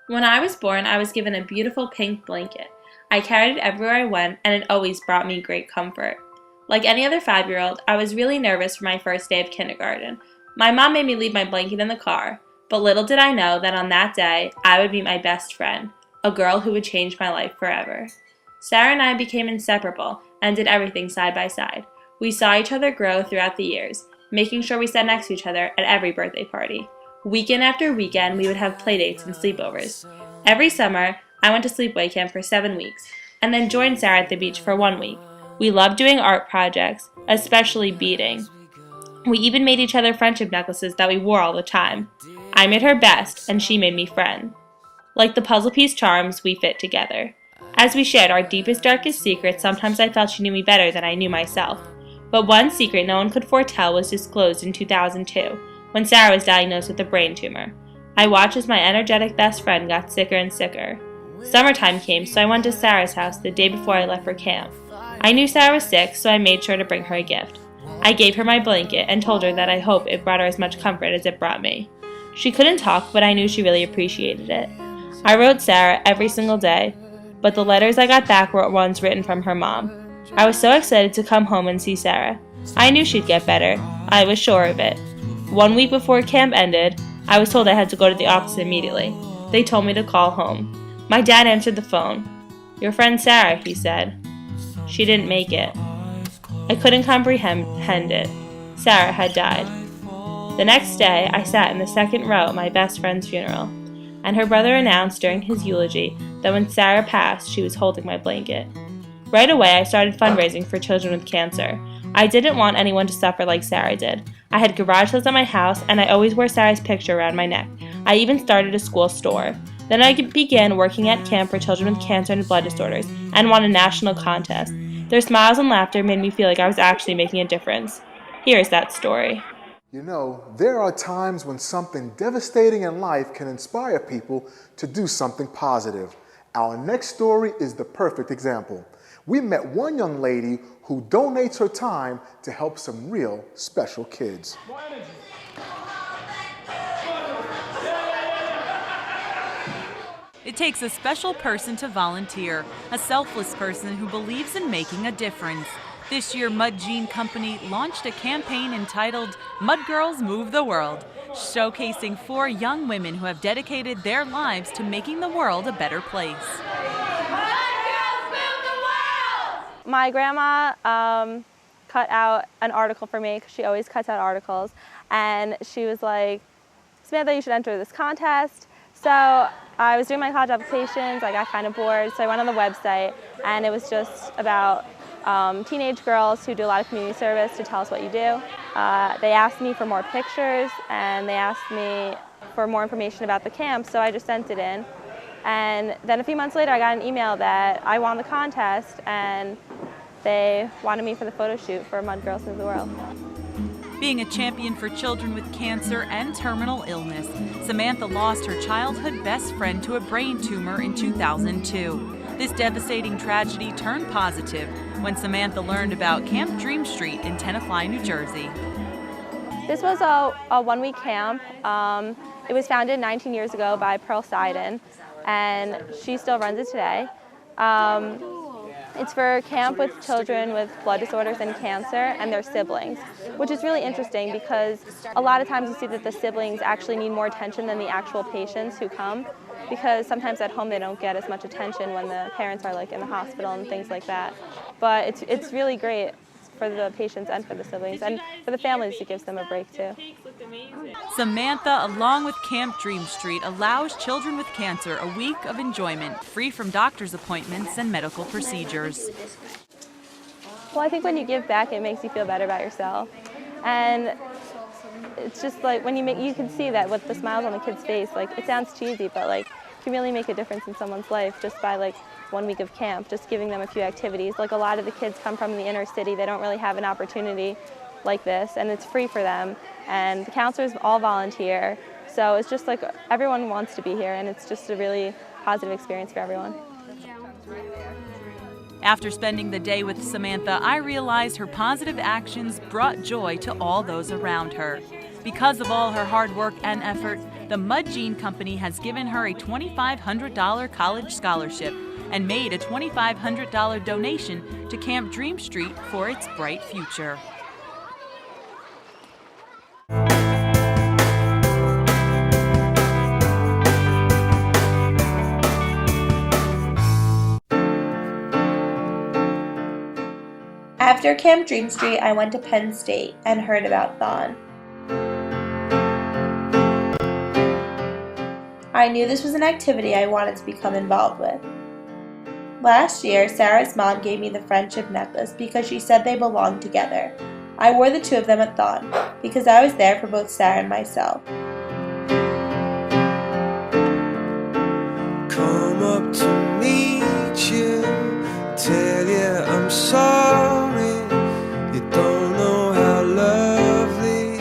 When I was born, I was given a beautiful pink blanket. I carried it everywhere I went, and it always brought me great comfort. Like any other 5-year-old, I was really nervous for my first day of kindergarten. My mom made me leave my blanket in the car, but little did I know that on that day, I would meet my best friend, a girl who would change my life forever. Sarah and I became inseparable and did everything side by side. We saw each other grow throughout the years, making sure we sat next to each other at every birthday party. Weekend after weekend, we would have playdates and sleepovers. Every summer, I went to sleepaway camp for 7 weeks, and then joined Sarah at the beach for 1 week. We loved doing art projects, especially beading. We even made each other friendship necklaces that we wore all the time. I made her best, and she made me friend. Like the puzzle piece charms, we fit together. As we shared our deepest, darkest secrets, sometimes I felt she knew me better than I knew myself. But one secret no one could foretell was disclosed in 2002, when Sarah was diagnosed with a brain tumor. I watched as my energetic best friend got sicker and sicker. Summertime came, so I went to Sarah's house the day before I left for camp. I knew Sarah was sick, so I made sure to bring her a gift. I gave her my blanket and told her that I hope it brought her as much comfort as it brought me. She couldn't talk, but I knew she really appreciated it. I wrote Sarah every single day, but the letters I got back were ones written from her mom. I was so excited to come home and see Sarah. I knew she'd get better. I was sure of it. 1 week before camp ended, I was told I had to go to the office immediately. They told me to call home. My dad answered the phone. "Your friend Sarah," he said. She didn't make it. I couldn't comprehend it. Sarah had died. The next day, I sat in the second row at my best friend's funeral, and her brother announced during his eulogy that when Sarah passed, she was holding my blanket. Right away, I started fundraising for children with cancer. I didn't want anyone to suffer like Sarah did. I had garage sales at my house, and I always wore Sarah's picture around my neck. I even started a school store. Then I began working at camp for children with cancer and blood disorders, and won a national contest. Their smiles and laughter made me feel like I was actually making a difference. Here's that story. You know, there are times when something devastating in life can inspire people to do something positive. Our next story is the perfect example. We met one young lady who donates her time to help some real special kids. It takes a special person to volunteer, a selfless person who believes in making a difference. This year, Mud Jean Company launched a campaign entitled Mud Girls Move the World, showcasing 4 young women who have dedicated their lives to making the world a better place. My grandma cut out an article for me, because she always cuts out articles, and she was like, "Samantha, you should enter this contest." So I was doing my college applications, I got kind of bored, so I went on the website, and it was just about teenage girls who do a lot of community service to tell us what you do. They asked me for more pictures, and they asked me for more information about the camp, so I just sent it in. And then a few months later, I got an email that I won the contest, and they wanted me for the photo shoot for Mud Girls Move the World. Being a champion for children with cancer and terminal illness, Samantha lost her childhood best friend to a brain tumor in 2002. This devastating tragedy turned positive when Samantha learned about Camp Dream Street in Tenafly, New Jersey. This was a 1-week camp. It was founded 19 years ago by Pearl Seiden, and she still runs it today. It's for camp with children with blood disorders and cancer and their siblings, which is really interesting because a lot of times you see that the siblings actually need more attention than the actual patients who come, because sometimes at home they don't get as much attention when the parents are like in the hospital and things like that. But it's really great for the patients and for the siblings, and for the families it gives them a break too. Samantha, along with Camp Dream Street, allows children with cancer a week of enjoyment, free from doctor's appointments and medical procedures. Well, I think when you give back, it makes you feel better about yourself. And it's just like when you can see that with the smiles on the kid's face, like it sounds cheesy, but like you can really make a difference in someone's life just by like 1 week of camp, just giving them a few activities. Like a lot of the kids come from the inner city, they don't really have an opportunity like this, and it's free for them. And the counselors all volunteer, so it's just like everyone wants to be here, and it's just a really positive experience for everyone. After spending the day with Samantha, I realized her positive actions brought joy to all those around her. Because of all her hard work and effort, the Mud Jean Company has given her a $2,500 college scholarship and made a $2,500 donation to Camp Dream Street for its bright future. After Camp Dream Street, I went to Penn State and heard about THON. I knew this was an activity I wanted to become involved with. Last year, Sarah's mom gave me the friendship necklace because she said they belonged together. I wore the two of them at THON because I was there for both Sarah and myself. Come up to meet you, tell you I'm sorry, you don't know how lovely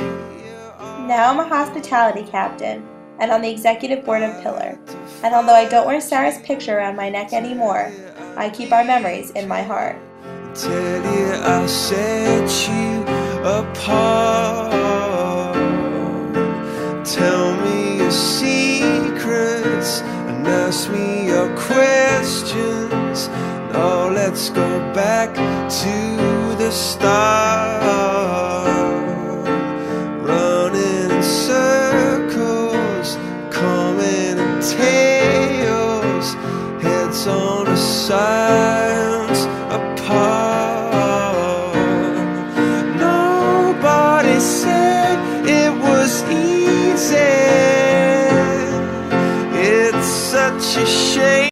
you are. Now I'm a hospitality captain and on the executive board of Pillar. And although I don't wear Sarah's picture around my neck anymore, I keep our memories in my heart. Tell you I set you apart. Tell me your secrets and ask me your questions. Now let's go back to the start. Running in circles, coming in tails, heads on a side.